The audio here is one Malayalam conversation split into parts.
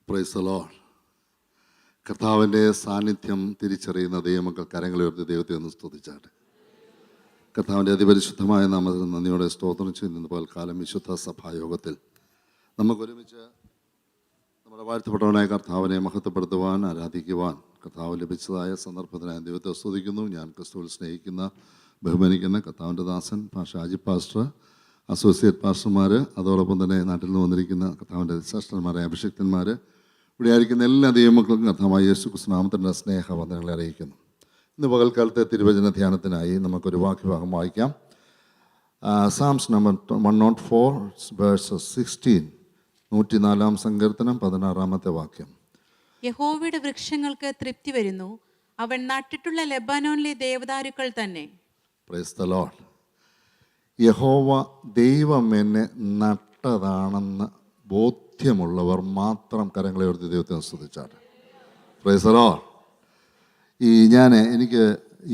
Price the Lord. കർത്താവിൻ്റെ സാന്നിധ്യം തിരിച്ചറിയുന്ന ദൈവമക്കൾ കരങ്ങളെ ഉയർത്തി ദൈവത്തെ ഒന്ന് സ്തുതിച്ചാട്ടെ. കർത്താവിൻ്റെ അതിപരിശുദ്ധമായ നാമത്തിന് നന്ദിയോടെ സ്തോത്രം ചെയ്യുന്ന പകൽക്കാലം വിശുദ്ധ സഭായോഗത്തിൽ നമുക്കൊരുമിച്ച് നമ്മുടെ വാഴ്ത്തപ്പെട്ടവനായ കർത്താവിനെ മഹത്വപ്പെടുത്തുവാൻ, ആരാധിക്കുവാൻ കർത്താവ് ലഭിച്ചതായ സന്ദർഭത്തിനായി ദൈവത്തെ സ്തുതിക്കുന്നു. ഞാൻ ക്രിസ്തുവിൽ സ്നേഹിക്കുന്ന, ബഹുമാനിക്കുന്ന കർത്താവിൻ്റെ ദാസൻ ഷാജി പാസ്റ്റർ, അസോസിയേറ്റ് പാസ്റ്റർമാർ, അതോടൊപ്പം തന്നെ നാട്ടിൽ നിന്ന് വന്നിരിക്കുന്ന കർത്താവിൻ്റെ ശ്രേഷ്ഠന്മാരായ അഭിഷിക്തന്മാർ, ഇവിടെ ആയിരിക്കുന്ന എല്ലാ ദൈവമക്കൾക്കും കർത്താവായ യേശു ക്രിസ്തു നാമത്തിൻ്റെ സ്നേഹവന്ദനങ്ങളെ അറിയിക്കുന്നു. ഇന്ന് പകൽക്കാലത്തെ തിരുവചന ധ്യാനത്തിനായി നമുക്കൊരു വാക്യഭാഗം വായിക്കാം. സാംസ് നമ്പർ 104 വേഴ്സസ് 16, 104-ാം സങ്കീർത്തനം 16-ാമത്തെ വാക്യം. യഹോവയുടെ വൃക്ഷങ്ങൾക്ക് തൃപ്തി വരുന്നു, അവൻ നട്ടിട്ടുള്ള ലെബനോനിലെ ദേവദാരുക്കൾ തന്നെ. Price the Lord. യഹോവ ദൈവം എന്നെ നട്ടതാണെന്ന് ബോധ്യമുള്ളവർ മാത്രം കരങ്ങളെ ഉയർത്തി ദൈവത്തെ സ്തുതിച്ചാട്ടെ. Price the Lord. എനിക്ക്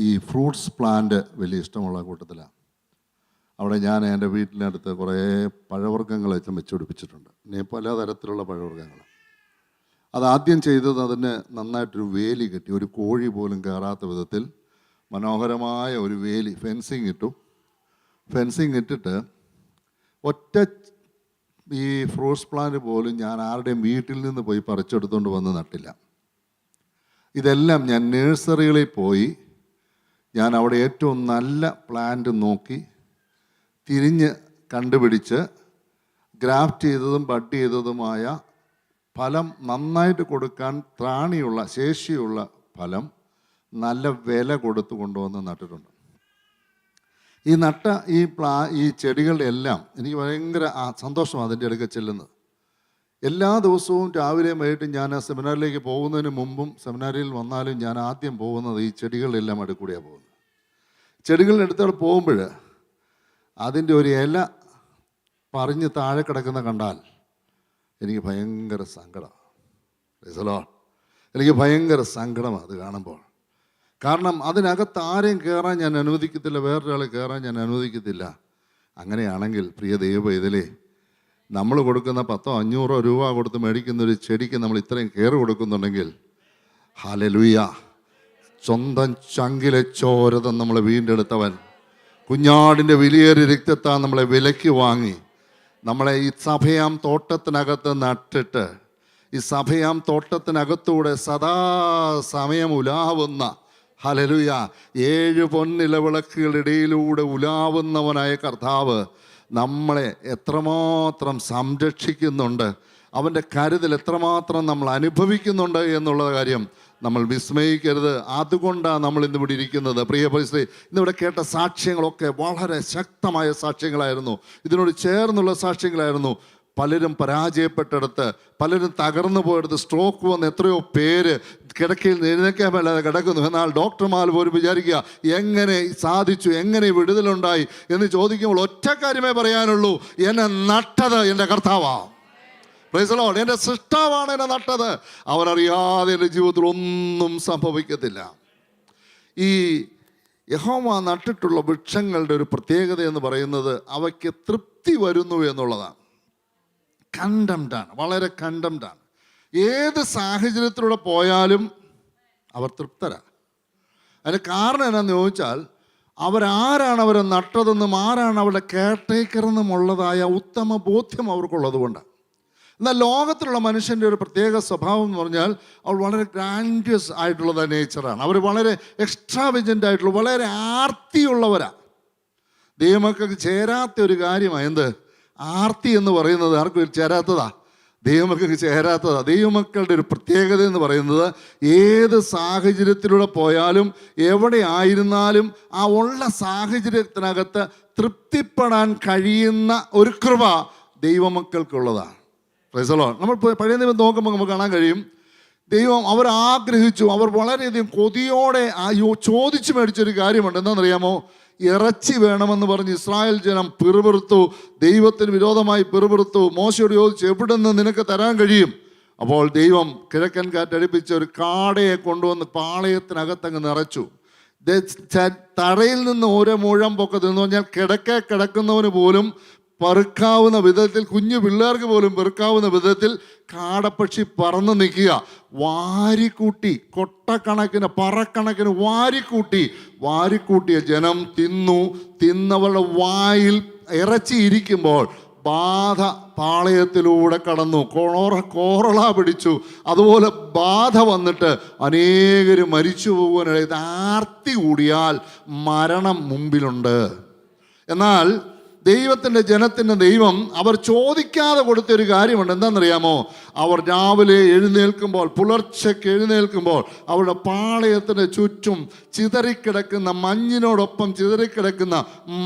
ഈ ഫ്രൂട്ട്സ് പ്ലാന്റ് വലിയ ഇഷ്ടമുള്ള കൂട്ടത്തിലാണ്. അവിടെ ഞാൻ എൻ്റെ വീട്ടിനടുത്ത് കുറേ പഴവർഗ്ഗങ്ങൾ വെച്ചുപിടിപ്പിച്ചിട്ടുണ്ട്. പലതരത്തിലുള്ള പഴവർഗ്ഗങ്ങൾ. അതാദ്യം ചെയ്തത് അതിന് നന്നായിട്ടൊരു വേലി കെട്ടി, ഒരു കോഴി പോലും കയറാത്ത വിധത്തിൽ മനോഹരമായ ഒരു വേലി, ഫെൻസിങ് ഇട്ടു. ഫെൻസിങ് ഇട്ടിട്ട് ഒറ്റ ഈ ഫ്രൂട്ട്സ് പ്ലാന്റ് പോലും ഞാൻ ആരുടെയും വീട്ടിൽ നിന്ന് പോയി പറിച്ചെടുത്തുകൊണ്ട് വന്ന് നട്ടില്ല. ഇതെല്ലാം ഞാൻ നഴ്സറികളിൽ പോയി ഞാൻ അവിടെ ഏറ്റവും നല്ല പ്ലാന്റ് നോക്കി തിരിഞ്ഞ് കണ്ടുപിടിച്ച് ഗ്രാഫ്റ്റ് ചെയ്തതും ബഡ് ചെയ്തതുമായ ഫലം നന്നായിട്ട് കൊടുക്കാൻ ത്രാണിയുള്ള, ശേഷിയുള്ള ഫലം നല്ല വില കൊടുത്ത് കൊണ്ടുവന്ന് നട്ടിട്ടുണ്ട്. ഈ ചെടികളുടെ എല്ലാം എനിക്ക് ഭയങ്കര സന്തോഷമാണ് അതിൻ്റെ അടുക്ക ചെല്ലുന്നത്. എല്ലാ ദിവസവും രാവിലെയും വൈകിട്ടും ഞാൻ സെമിനാറിലേക്ക് പോകുന്നതിന് മുമ്പും സെമിനാരിയിൽ വന്നാലും ഞാൻ ആദ്യം പോകുന്നത് ഈ ചെടികളുടെ എല്ലാം അടുക്കൂടെയാണ് പോകുന്നത്. ചെടികളുടെ അടുത്തോടെ പോകുമ്പോൾ അതിൻ്റെ ഒരു ഇല പറിഞ്ഞ് താഴെ കിടക്കുന്ന കണ്ടാൽ എനിക്ക് ഭയങ്കര സങ്കടമാണ്. എനിക്ക് ഭയങ്കര സങ്കടമാണ് അത് കാണുമ്പോൾ. കാരണം അതിനകത്ത് ആരെയും കയറാൻ ഞാൻ അനുവദിക്കത്തില്ല, വേറൊരാളെ കയറാൻ ഞാൻ അനുവദിക്കത്തില്ല. അങ്ങനെയാണെങ്കിൽ പ്രിയ ദൈവപൈതലേ, നമ്മൾ കൊടുക്കുന്ന 100-500 രൂപ കൊടുത്ത് മേടിക്കുന്ന ഒരു ചെടിക്ക് നമ്മൾ ഇത്രയും കെയർ കൊടുക്കുന്നുണ്ടെങ്കിൽ, ഹല്ലേലൂയ, സ്വന്തം ചങ്കിലെ ചോരതം നമ്മളെ വീണ്ടെടുത്തവൻ, കുഞ്ഞാടിൻ്റെ വിലയേറിയ രക്തത്താൽ നമ്മളെ വിലയ്ക്ക് വാങ്ങി നമ്മളെ ഈ സഭയാം തോട്ടത്തിനകത്ത് നട്ടിട്ട് ഈ സഭയാം തോട്ടത്തിനകത്തൂടെ സദാ സമയം ഉലാവുന്ന, ഹല്ലേലൂയ, 7 പൊന്നിലവിളക്കുകളിടയിലൂടെ ഉലാവുന്നവനായ കർത്താവ് നമ്മളെ എത്രമാത്രം സംരക്ഷിക്കുന്നുണ്ട്, അവൻ്റെ കരുതൽ എത്രമാത്രം നമ്മൾ അനുഭവിക്കുന്നുണ്ട് എന്നുള്ള കാര്യം നമ്മൾ വിസ്മയിക്കരുത്. അതുകൊണ്ടാണ് നമ്മൾ ഇന്നിവിടെ ഇരിക്കുന്നത്. പ്രിയ പരിസ്ഥിതി, ഇന്നിവിടെ കേട്ട സാക്ഷ്യങ്ങളൊക്കെ വളരെ ശക്തമായ സാക്ഷ്യങ്ങളായിരുന്നു, ഇതിനോട് ചേർന്നുള്ള സാക്ഷ്യങ്ങളായിരുന്നു. പലരും പരാജയപ്പെട്ടെടുത്ത്, പലരും തകർന്നു പോയെടുത്ത്, സ്ട്രോക്ക് വന്ന് എത്രയോ പേര് കിടക്കയിൽ എഴുന്നേക്കാൻ മേലാതെ കിടക്കുന്നു. എന്നാൽ ഡോക്ടർമാർ പോലും വിചാരിക്കുക എങ്ങനെ സാധിച്ചു, എങ്ങനെ വിടുതലുണ്ടായി എന്ന് ചോദിക്കുമ്പോൾ ഒറ്റ കാര്യമേ പറയാനുള്ളൂ, എന്നെ നട്ടത് എൻ്റെ കർത്താവാണ്. Price the Lord. എൻ്റെ സൃഷ്ടാവാണ് എന്നെ നട്ടത്. അവനറിയാതെ എൻ്റെ ജീവിതത്തിൽ ഒന്നും സംഭവിക്കത്തില്ല. ഈ യഹോവ നട്ടിട്ടുള്ള വൃക്ഷങ്ങളുടെ ഒരു പ്രത്യേകത എന്ന് പറയുന്നത് അവയ്ക്ക് തൃപ്തി വരുന്നു എന്നുള്ളതാണ്. കണ്ടംഡാണ്, വളരെ കണ്ടംഡാണ്. ഏത് സാഹചര്യത്തിലൂടെ പോയാലും അവർ തൃപ്തരാണ്. അതിന് കാരണം എന്നാന്ന് ചോദിച്ചാൽ, അവരാരാണ് അവരെ നട്ടതെന്നും ആരാണ് അവരുടെ കെയർടേക്കറെന്നും ഉള്ളതായ ഉത്തമ ബോധ്യം അവർക്കുള്ളത് കൊണ്ടാണ്. എന്നാൽ ലോകത്തിലുള്ള മനുഷ്യൻ്റെ ഒരു പ്രത്യേക സ്വഭാവം എന്ന് പറഞ്ഞാൽ അവർ വളരെ ഗ്രാൻഡ്യസ് ആയിട്ടുള്ള നേച്ചറാണ്. അവർ വളരെ എക്സ്ട്രാവിജൻ്റ് ആയിട്ടുള്ള, വളരെ ആർത്തിയുള്ളവരാണ്. ദൈവമക്കൾക്ക് ചേരാത്ത ഒരു കാര്യമാണ് എന്ത്? ആർത്തി എന്ന് പറയുന്നത് ആർക്കും ചേരാത്തതാ, ദൈവമക്കൾക്ക് ചേരാത്തതാ. ദൈവമക്കളുടെ ഒരു പ്രത്യേകത എന്ന് പറയുന്നത് ഏത് സാഹചര്യത്തിലൂടെ പോയാലും എവിടെ ആയിരുന്നാലും ആ ഉള്ള സാഹചര്യത്തിനകത്ത് തൃപ്തിപ്പെടാൻ കഴിയുന്ന ഒരു കൃപ ദൈവമക്കൾക്കുള്ളതാണ്. Price the Lord. നമ്മൾ പഴയ നിയമം നോക്കുമ്പോൾ നമുക്ക് കാണാൻ കഴിയും, ദൈവം അവർ ആഗ്രഹിച്ചു, അവർ വളരെയധികം കൊതിയോടെ ചോദിച്ചു മേടിച്ചൊരു കാര്യമുണ്ട്. എന്താണെന്നറിയാമോ? ഇറച്ചി വേണമെന്ന് പറഞ്ഞ് ഇസ്രായേൽ ജനം പിറുപിറുത്തു, ദൈവത്തിന് വിരോധമായി പിറുപിറുത്തു. മോശയോട് ചോദിച്ചു, എവിടെ നിന്ന് നിനക്ക് തരാൻ കഴിയും? അപ്പോൾ ദൈവം കിഴക്കൻ കാറ്റടിപ്പിച്ച ഒരു കാടയെ കൊണ്ടുവന്ന് പാളയത്തിനകത്തങ്ങ് നിറച്ചു. തറയിൽ നിന്ന് 1 മുഴം പൊക്കത്തിൽ എന്ന് പറഞ്ഞാൽ കിടക്കുന്നവന് പോലും പെറുക്കാവുന്ന വിധത്തിൽ, കുഞ്ഞു പിള്ളേർക്ക് പോലും പെറുക്കാവുന്ന വിധത്തിൽ കാടപ്പക്ഷി പറന്ന് നിൽക്കുക. വാരിക്കൂട്ടി, കൊട്ടക്കണക്കിന് പറക്കണക്കിന് വാരിക്കൂട്ടിയ ജനം തിന്നവളുടെ വായിൽ ഇറച്ചിയിരിക്കുമ്പോൾ ബാധ പാളയത്തിലൂടെ കടന്നു, കോറള പിടിച്ചു. അതുപോലെ ബാധ വന്നിട്ട് അനേകര് മരിച്ചു പോകുവാനിടയിൽ ആർത്തി കൂടിയാൽ മരണം മുമ്പിലുണ്ട്. എന്നാൽ ദൈവത്തിൻ്റെ ജനത്തിൻ്റെ ദൈവം അവർ ചോദിക്കാതെ കൊടുത്തൊരു കാര്യമുണ്ട്. എന്താണെന്നറിയാമോ? അവർ രാവിലെ എഴുന്നേൽക്കുമ്പോൾ, പുലർച്ചയ്ക്ക് എഴുന്നേൽക്കുമ്പോൾ അവരുടെ പാളയത്തിന് ചുറ്റും ചിതറിക്കിടക്കുന്ന മഞ്ഞിനോടൊപ്പം ചിതറിക്കിടക്കുന്ന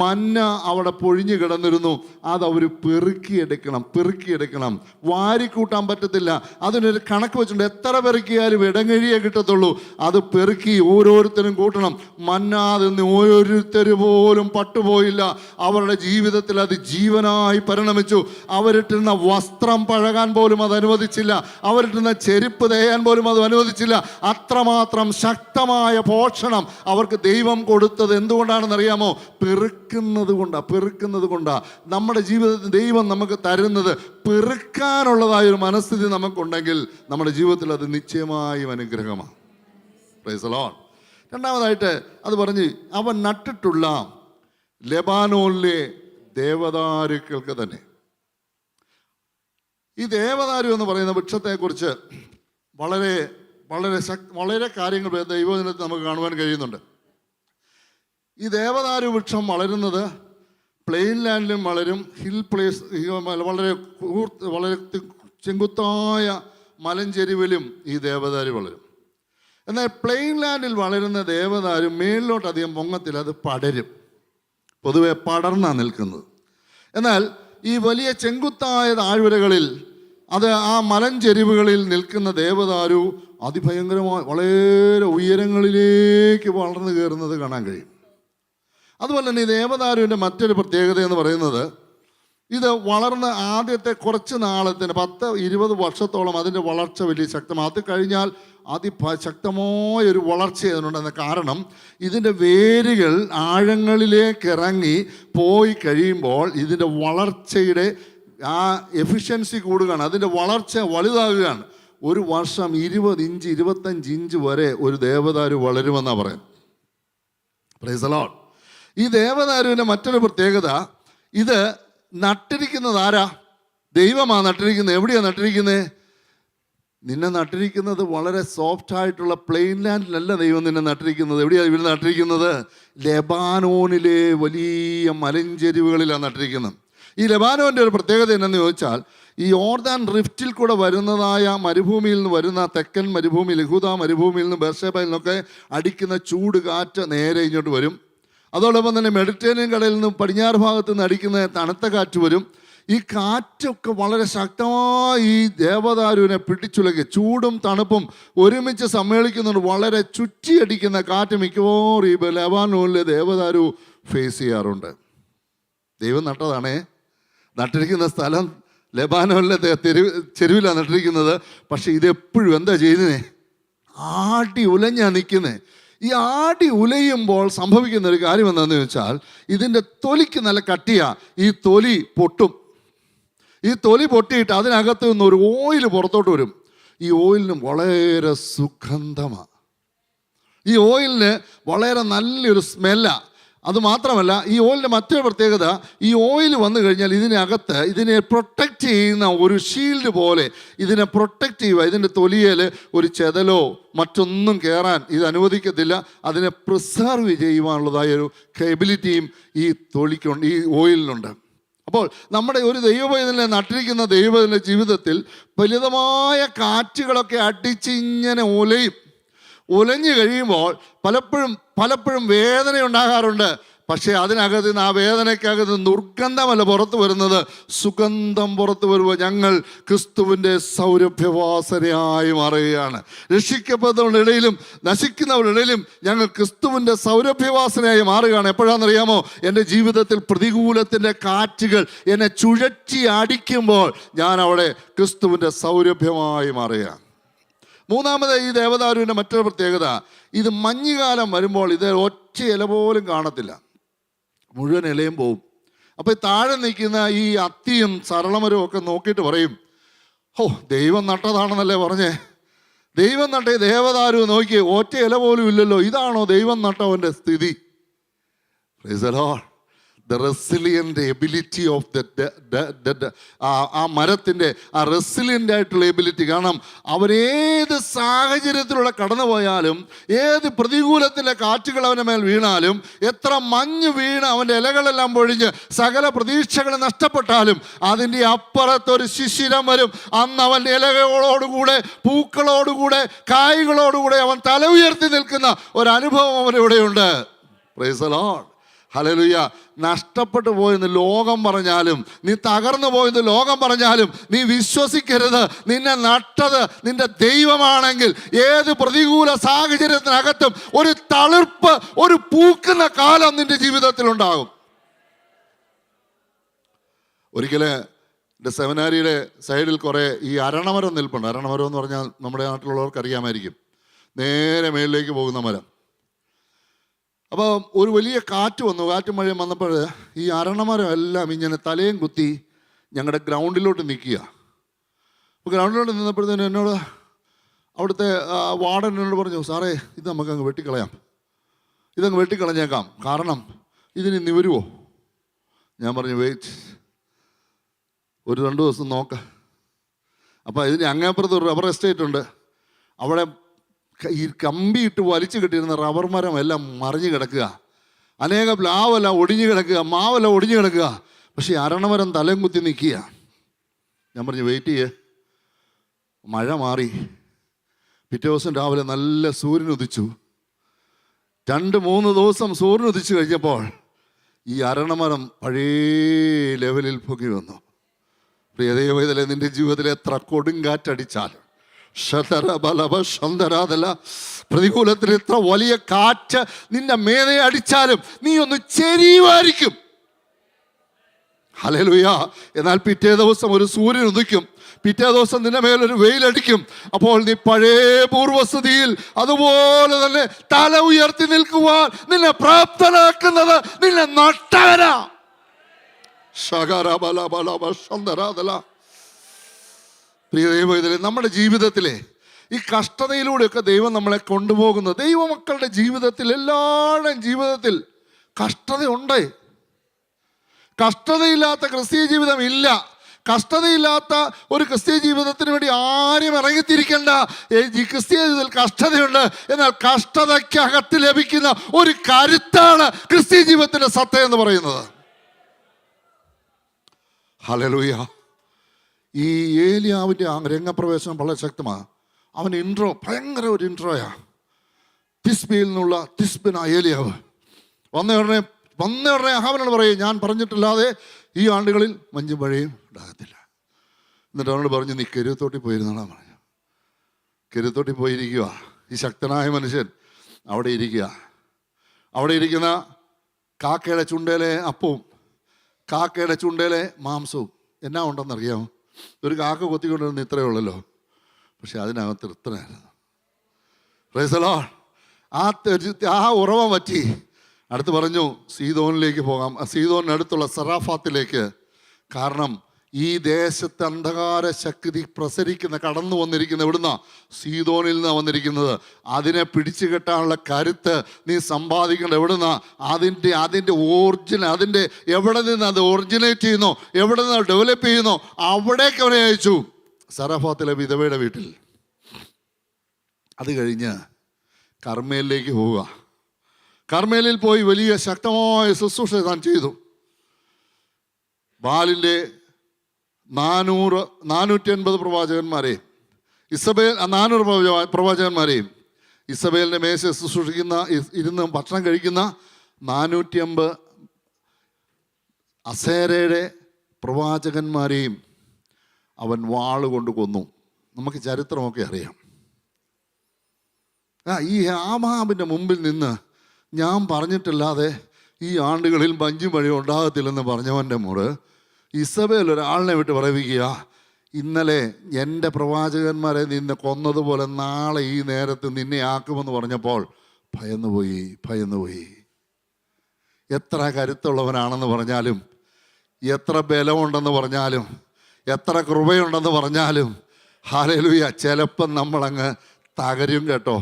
മന്ന അവിടെ പൊഴിഞ്ഞു കിടന്നിരുന്നു. അതവർ പെറുക്കിയെടുക്കണം. വാരിക്കൂട്ടാൻ പറ്റത്തില്ല. അതിനൊരു കണക്ക് വെച്ചിട്ടുണ്ട്. എത്ര പെറുക്കിയാലും ഇടങ്ങഴിയേ കിട്ടത്തുള്ളൂ. അത് പെറുക്കി ഓരോരുത്തരും കൂട്ടണം. മന്നാതിന്ന് ഓരോരുത്തർ പോലും പട്ടുപോയില്ല. അവരുടെ ജീവിതത്തിൽ അത് ജീവനായി പരിണമിച്ചു. അവരിട്ടിരുന്ന വസ്ത്രം പഴകാൻ പോലും അത് അനുവദിച്ചില്ല. അവരിട്ടിരുന്ന ചെരുപ്പ് തേയാൻ പോലും അത് അനുവദിച്ചില്ല. അത്രമാത്രം ശക്തമായ പോഷണം അവർക്ക് ദൈവം കൊടുത്തത് എന്തുകൊണ്ടാണെന്നറിയാമോ? പെറുക്കുന്നത് കൊണ്ടാ. നമ്മുടെ ജീവിതത്തിൽ ദൈവം നമുക്ക് തരുന്നത് പെറുക്കാനുള്ളതായൊരു മനസ്ഥിതി നമുക്കുണ്ടെങ്കിൽ നമ്മുടെ ജീവിതത്തിൽ അത് നിശ്ചയമായും അനുഗ്രഹമാണ്. Price the Lord. രണ്ടാമതായിട്ട് അത് പറഞ്ഞ് അവൻ നട്ടിട്ടുള്ള ലെബാനോനിലെ ദേവദാരുക്കൾക്ക് തന്നെ. ഈ ദേവദാരു എന്ന് പറയുന്ന വൃക്ഷത്തെക്കുറിച്ച് വളരെ കാര്യങ്ങൾ ദൈവജനത്തിൽ നമുക്ക് കാണുവാൻ കഴിയുന്നുണ്ട്. ഈ ദേവദാരു വൃക്ഷം വളരുന്നത് പ്ലെയിൻ ലാൻഡിലും വളരും, ഹിൽ പ്ലേസ്, വളരെ ചെങ്കുത്തായ മലഞ്ചെരിവിലും ഈ ദേവദാരു വളരും. എന്നാൽ പ്ലെയിൻ ലാൻഡിൽ വളരുന്ന ദേവദാരു മേളിലോട്ട് അധികം പൊങ്ങത്തിൽ, അത് പടരും, പൊതുവെ പടർന്നാണ് നിൽക്കുന്നത്. എന്നാൽ ഈ വലിയ ചെങ്കുത്തായ താഴ്വരകളിൽ, അത് ആ മലഞ്ചെരിവുകളിൽ നിൽക്കുന്ന ദേവദാരു അതിഭയങ്കരമായ വളരെ ഉയരങ്ങളിലേക്ക് വളർന്നു കയറുന്നത് കാണാൻ കഴിയും. അതുപോലെ തന്നെ ഈ ദേവദാരുവിൻ്റെ മറ്റൊരു പ്രത്യേകത എന്ന് പറയുന്നത്, ഇത് വളർന്ന് ആദ്യത്തെ കുറച്ച് നാളത്തിന് 10-20 വർഷത്തോളം അതിൻ്റെ വളർച്ച വലിയ ശക്തമാണ്. അത് കഴിഞ്ഞാൽ അതിശക്തമായൊരു വളർച്ച അതിനുണ്ടെന്ന കാരണം ഇതിൻ്റെ വേരുകൾ ആഴങ്ങളിലേക്ക് ഇറങ്ങി പോയി കഴിയുമ്പോൾ ഇതിൻ്റെ വളർച്ചയുടെ ആ എഫിഷ്യൻസി കൂടുകയാണ്, അതിൻ്റെ വളർച്ച വലുതാകുകയാണ്. ഒരു വർഷം 20 ഇഞ്ച് 25 ഇഞ്ച് വരെ ഒരു ദേവദാരു വളരുമെന്നാണ് പറയുന്നത്. Price the lord. ഈ ദേവദാരുവിൻ്റെ മറ്റൊരു പ്രത്യേകത, ഇത് നട്ടിരിക്കുന്നത് ആരാ? ദൈവമാണ് നട്ടിരിക്കുന്നത്. എവിടെയാണ് നട്ടിരിക്കുന്നത്? നിന്നെ നട്ടിരിക്കുന്നത് വളരെ സോഫ്റ്റ് ആയിട്ടുള്ള പ്ലെയിൻ ലാൻഡിലല്ല ദൈവം നിന്നെ നട്ടിരിക്കുന്നത്. എവിടെയാണ് ഇവർ നട്ടിരിക്കുന്നത്? ലെബാനോനിലെ വലിയ മലഞ്ചെരിവുകളിലാണ് നട്ടിരിക്കുന്നത്. ഈ ലെബാനോൻ്റെ ഒരു പ്രത്യേകത എന്നു ചോദിച്ചാൽ, ഈ യോർദാൻ റിഫ്റ്റിൽ കൂടെ വരുന്നതായ മരുഭൂമിയിൽ നിന്ന് വരുന്ന തെക്കൻ മരുഭൂമി, യഹൂദ മരുഭൂമിയിൽ നിന്ന് ബേർഷേബയിൽ നിന്നൊക്കെ അടിക്കുന്ന ചൂട് കാറ്റ് നേരെ ഇങ്ങോട്ട് വരും. അതോടൊപ്പം തന്നെ മെഡിറ്ററേനിയൻ കടലിൽ നിന്ന് പടിഞ്ഞാറ് ഭാഗത്ത് നിന്ന് അടിക്കുന്ന തണുത്ത കാറ്റ് വരും. ഈ കാറ്റൊക്കെ വളരെ ശക്തമായി ഈ ദേവദാരുവിനെ പിടിച്ചുലക്കി, ചൂടും തണുപ്പും ഒരുമിച്ച് സമ്മേളിക്കുന്നുണ്ട്. വളരെ ചുറ്റിയടിക്കുന്ന കാറ്റ് മിക്കവാറും ഈ ലെബാനോനിലെ ദേവദാരു ഫേസ് ചെയ്യാറുണ്ട്. ദൈവം നട്ടതാണേ. നട്ടിരിക്കുന്ന സ്ഥലം ലെബാനോനിലെ ചെരുവിലാണ് നട്ടിരിക്കുന്നത്. പക്ഷെ ഇതെപ്പോഴും എന്താ ചെയ്യുന്നേ? ആടി ഉലഞ്ഞാ നിൽക്കുന്നേ. ഈ ആടി ഉലയുമ്പോൾ സംഭവിക്കുന്ന ഒരു കാര്യം എന്താണെന്ന് വെച്ചാൽ, ഇതിൻ്റെ തൊലിക്ക് നല്ല കട്ടിയാ. ഈ തൊലി പൊട്ടും. ഈ തൊലി പൊട്ടിയിട്ട് അതിനകത്ത് നിന്ന് ഒരു ഓയിൽ പുറത്തോട്ട് വരും. ഈ ഓയിലിന് വളരെ സുഗന്ധമാണ്. ഈ ഓയിലിന് വളരെ നല്ലൊരു സ്മെല്ലാണ്. അതുമാത്രമല്ല, ഈ ഓയിലിൻ്റെ മറ്റൊരു പ്രത്യേകത, ഈ ഓയിൽ വന്നു കഴിഞ്ഞാൽ ഇതിനകത്ത് ഇതിനെ പ്രൊട്ടക്റ്റ് ചെയ്യുന്ന ഒരു ഷീൽഡ് പോലെ ഇതിനെ പ്രൊട്ടക്റ്റ് ചെയ്യുക. ഇതിൻ്റെ തൊലിയിൽ ഒരു ചെതലോ മറ്റൊന്നും കയറാൻ ഇത് അനുവദിക്കത്തില്ല. അതിനെ പ്രിസർവ് ചെയ്യുവാനുള്ളതായ ഒരു എബിലിറ്റിയും ഈ തൊലിക്കുണ്ട്, ഈ ഓയിലിനുണ്ട്. അപ്പോൾ നമ്മുടെ ഒരു ദൈവപൈതലിനെ നട്ടിരിക്കുന്ന ദൈവത്തിൻ്റെ ജീവിതത്തിൽ ഫലിതമായ കാറ്റുകളൊക്കെ അടിച്ച് ഇങ്ങനെ ഉലഞ്ഞു കഴിയുമ്പോൾ പലപ്പോഴും വേദന ഉണ്ടാകാറുണ്ട്. പക്ഷേ അതിനകത്ത് നിന്ന്, ആ വേദനയ്ക്കകത്ത് ദുർഗന്ധമല്ല പുറത്തു വരുന്നത്, സുഗന്ധം പുറത്തു വരുമ്പോൾ ഞങ്ങൾ ക്രിസ്തുവിൻ്റെ സൗരഭ്യവാസനയായി മാറുകയാണ്. രക്ഷിക്കപ്പെടുന്നവരുടെ ഇടയിലും നശിക്കുന്നവരുടെ ഇടയിലും ഞങ്ങൾ ക്രിസ്തുവിൻ്റെ സൗരഭ്യവാസനയായി മാറുകയാണ്. എപ്പോഴാണെന്നറിയാമോ? എൻ്റെ ജീവിതത്തിൽ പ്രതികൂലത്തിൻ്റെ കാറ്റുകൾ എന്നെ ചുഴറ്റി അടിക്കുമ്പോൾ ഞാൻ അവിടെ ക്രിസ്തുവിൻ്റെ സൗരഭ്യമായി മാറുകയാണ്. മൂന്നാമത്, ഈ ദേവദാരുവിൻ്റെ മറ്റൊരു പ്രത്യേകത, ഇത് മഞ്ഞുകാലം വരുമ്പോൾ ഇത് ഒറ്റ ഇല പോലും കാണത്തില്ല, മുഴുവൻ ഇലയും പോവും. അപ്പോൾ ഈ താഴെ നിൽക്കുന്ന ഈ അത്തിയും സരളമരവും ഒക്കെ നോക്കിയിട്ട് പറയും, ഓ ദൈവം നട്ടതാണെന്നല്ലേ പറഞ്ഞേ, ദൈവം നട്ടേ ദേവദാരു നോക്കി ഒറ്റ ഇല പോലും ഇല്ലല്ലോ, ഇതാണോ ദൈവം നട്ടവൻ്റെ സ്ഥിതി? Praise the Lord. The resilient ability of ആ മരത്തിൻ്റെ ആ റെസിലിയൻ്റ് ആയിട്ടുള്ള എബിലിറ്റി. കാരണം അവരേത് സാഹചര്യത്തിലൂടെ കടന്നു പോയാലും, ഏത് പ്രതികൂലത്തിലെ കാറ്റുകൾ അവൻ്റെ മേൽ വീണാലും, എത്ര മഞ്ഞ് വീണ് അവൻ്റെ ഇലകളെല്ലാം പൊഴിഞ്ഞ് സകല പ്രതീക്ഷകൾ നഷ്ടപ്പെട്ടാലും അതിൻ്റെ അപ്പുറത്തൊരു ശിശിരം വരും. അന്ന് അവൻ്റെ ഇലകളോടുകൂടെ, പൂക്കളോടുകൂടെ, കായ്കളോടുകൂടെ അവൻ തല ഉയർത്തി നിൽക്കുന്ന ഒരനുഭവം അവനിവിടെയുണ്ട്. Praise the lord. ഹല്ലേലൂയ. നഷ്ടപ്പെട്ടു പോയെന്ന് ലോകം പറഞ്ഞാലും, നീ തകർന്നു പോയെന്ന് ലോകം പറഞ്ഞാലും, നീ വിശ്വസിക്കരുത്. നിന്നെ നട്ടത് നിന്റെ ദൈവമാണെങ്കിൽ ഏത് പ്രതികൂല സാഹചര്യത്തിനകത്തും ഒരു തളിർപ്പ്, ഒരു പൂക്കുന്ന കാലം നിന്റെ ജീവിതത്തിൽ ഉണ്ടാകും. ഒരിക്കല് എൻ്റെ സെമിനാരിയുടെ സൈഡിൽ കുറേ ഈ അരണമരം നിൽപ്പുണ്ട്. അരണമരം എന്ന് പറഞ്ഞാൽ നമ്മുടെ നാട്ടിലുള്ളവർക്ക് അറിയാമായിരിക്കും, നേരെ മേളിലേക്ക് പോകുന്ന മരം. അപ്പോൾ ഒരു വലിയ കാറ്റ് വന്നു. കാറ്റും മഴയും വന്നപ്പോൾ ഈ അരണമരം എല്ലാം ഇങ്ങനെ തലയും കുത്തി ഞങ്ങളുടെ ഗ്രൗണ്ടിലോട്ട് നിൽക്കുക. അപ്പോൾ ഗ്രൗണ്ടിലോട്ട് നിന്നപ്പോഴത്തേനും എന്നോട് അവിടുത്തെ വാർഡൻ എന്നോട് പറഞ്ഞു, സാറേ ഇത് നമുക്കങ്ങ് വെട്ടിക്കളയാം, ഇതങ്ങ് വെട്ടിക്കളഞ്ഞേക്കാം, കാരണം ഇതിന് നിവരുമോ? ഞാൻ പറഞ്ഞു വെയിറ്റ്, ഒരു 2 ദിവസം നോക്ക്. അപ്പോൾ ഇതിന് അങ്ങേപ്പുറത്ത് ഒരു റബ്ബർ എസ്റ്റേറ്റ് ഉണ്ട്. അവിടെ ഈ കമ്പിയിട്ട് വലിച്ചു കെട്ടിയിരുന്ന റബ്ബർ മരം എല്ലാം മറിഞ്ഞു കിടക്കുക, അനേക പ്ലാവെല്ലാം ഒടിഞ്ഞു കിടക്കുക, മാവെല്ലാം ഒടിഞ്ഞു കിടക്കുക. പക്ഷേ അരണമരം തലയും കുത്തി നിൽക്കുക. ഞാൻ പറഞ്ഞു വെയിറ്റ് ചെയ്യേ. മഴ മാറി. പിറ്റേ ദിവസം രാവിലെ നല്ല സൂര്യൻ ഉദിച്ചു. 2-3 ദിവസം സൂര്യൻ ഉദിച്ചു കഴിഞ്ഞപ്പോൾ ഈ അരണമരം പഴയ ലെവലിൽ പൊങ്ങി വന്നു. പ്രിയ ദൈവമേ, നിന്റെ ജീവിതത്തിൽ എത്ര കൊടുങ്കാറ്റടിച്ചാലും, പ്രതികൂലത്തിൽ എത്ര വലിയ കാറ്റ് നിന്റെ മേലെ അടിച്ചാലും നീ ഒന്ന് ചെരിയുമായിരിക്കും. ഹല്ലേലൂയ. എന്നാൽ പിറ്റേ ദിവസം ഒരു സൂര്യൻ ഉദിക്കും, പിറ്റേ ദിവസം നിന്റെ മേലൊരു വെയിലടിക്കും. അപ്പോൾ നീ പഴയ പൂർവസ്ഥിതിയിൽ അതുപോലെ തന്നെ തല ഉയർത്തി നിൽക്കുവാൻ നിന്നെ പ്രാപ്തനാക്കുന്നത് നിന്നെ നട്ടവനാ. പ്രിയ ദൈവത്തിലെ നമ്മുടെ ജീവിതത്തിലെ ഈ കഷ്ടതയിലൂടെയൊക്കെ ദൈവം നമ്മളെ കൊണ്ടുപോകുന്നത്, ദൈവമക്കളുടെ ജീവിതത്തിൽ, എല്ലാവരുടെയും ജീവിതത്തിൽ കഷ്ടതയുണ്ട്. കഷ്ടതയില്ലാത്ത ക്രിസ്തീയ ജീവിതം ഇല്ല. കഷ്ടതയില്ലാത്ത ഒരു ക്രിസ്തീയ ജീവിതത്തിന് വേണ്ടി ആരും ഇറങ്ങിത്തിരിക്കേണ്ട. ഈ ക്രിസ്തീയ ജീവിതത്തിൽ കഷ്ടതയുണ്ട്, എന്നാൽ കഷ്ടതയ്ക്കകത്ത് ലഭിക്കുന്ന ഒരു കരുത്താണ് ക്രിസ്തീയ ജീവിതത്തിൻ്റെ സത്ത എന്ന് പറയുന്നത്. ഹല്ലേലൂയ. ഈ ഏലിയാവിൻ്റെ ആ രംഗപ്രവേശനം വളരെ ശക്തമാണ്. അവൻ ഇൻട്രോ ഭയങ്കര ഒരു ഇൻട്രോയാ. തിസ്ബിയിൽ നിന്നുള്ള തിസ്ബിനാ ഏലിയാവ് വന്ന ഉടനെ അഹാബിനോട് പറയും, ഞാൻ പറഞ്ഞിട്ടില്ലാതെ ഈ ആണ്ടുകളിൽ മഞ്ഞും മഴയും ഉണ്ടാകത്തില്ല. എന്നിട്ട് അവനോട് പറഞ്ഞു, നീ കെരുത്തോട്ടി പോയിരുന്നാണ് പറഞ്ഞു. കെരുത്തോട്ടി പോയിരിക്കുക. ഈ ശക്തനായ മനുഷ്യൻ അവിടെ ഇരിക്കുക. അവിടെ ഇരിക്കുന്ന കാക്കയുടെ ചുണ്ടയിലെ അപ്പവും കാക്കയുടെ ചുണ്ടയിലെ മാംസവും എന്നാ ഉണ്ടെന്നറിയാമോ? ഒരു കാക്ക കൊത്തിക്കൊണ്ടിരുന്ന ഇത്രയേ ഉള്ളല്ലോ, പക്ഷെ അതിനകത്ത് ഇത്രയായിരുന്നു. Price the Lord. ആ ഉറവ പറ്റി അടുത്ത് പറഞ്ഞു സീദോനിലേക്ക് പോകാം, സീദോനടുത്തുള്ള സറാഫാത്തിലേക്ക്. കാരണം ഈ ദേശത്തെ അന്ധകാര ശക്തി പ്രസരിക്കുന്ന, കടന്നു വന്നിരിക്കുന്ന എവിടുന്ന? സീദോനിൽ നിന്നാണ് വന്നിരിക്കുന്നത്. അതിനെ പിടിച്ചു കെട്ടാനുള്ള കരുത്ത് നീ സമ്പാദിക്കേണ്ട എവിടുന്ന? അതിൻ്റെ ഒറിജിനൽ, അതിൻ്റെ എവിടെ നിന്ന് അത് ഒറിജിനേറ്റ് ചെയ്യുന്നോ, എവിടെ നിന്ന് ഡെവലപ്പ് ചെയ്യുന്നോ അവിടേക്ക് അവനെ അയച്ചു. സറാഫാത്തിലെ വിധവയുടെ വീട്ടിൽ. അത് കഴിഞ്ഞ് കർമ്മേലിലേക്ക് പോവുക. കർമ്മേലിൽ പോയി വലിയ ശക്തമായ ശുശ്രൂഷ താൻ ചെയ്തു. ബാലിൻ്റെ 450 പ്രവാചകന്മാരെയും 400 പ്രവാചകന്മാരെയും ഇസബേലിൻ്റെ മേശ ശുശ്രൂഷിക്കുന്ന, ഇരുന്ന് ഭക്ഷണം കഴിക്കുന്ന 450 അസേരയുടെ പ്രവാചകന്മാരെയും അവൻ വാളുകൊണ്ട് കൊന്നു. നമുക്ക് ചരിത്രമൊക്കെ അറിയാം. ഈ ആഹാബിൻ്റെ മുമ്പിൽ നിന്ന് ഞാൻ പറഞ്ഞിട്ടില്ലാതെ ഈ ആണ്ടുകളിൽ മഞ്ഞും മഴയും ഉണ്ടാകത്തില്ലെന്ന് പറഞ്ഞവൻ്റെ മോട് ഇസബേൽ ഒരാളിനെ വിട്ട് പറയിക്കുക, ഇന്നലെ എൻ്റെ പ്രവാചകന്മാരെ നിന്നെ കൊന്നതുപോലെ നാളെ ഈ നേരത്ത് നിന്നെ ആക്കുമെന്ന് പറഞ്ഞപ്പോൾ ഭയന്നുപോയി. എത്ര കരുത്തുള്ളവനാണെന്ന് പറഞ്ഞാലും എത്ര ബലമുണ്ടെന്ന് പറഞ്ഞാലും, എത്ര കൃപയുണ്ടെന്ന് പറഞ്ഞാലും, ഹല്ലേലൂയ, ചിലപ്പം നമ്മളങ്ങ് തകരും കേട്ടോ.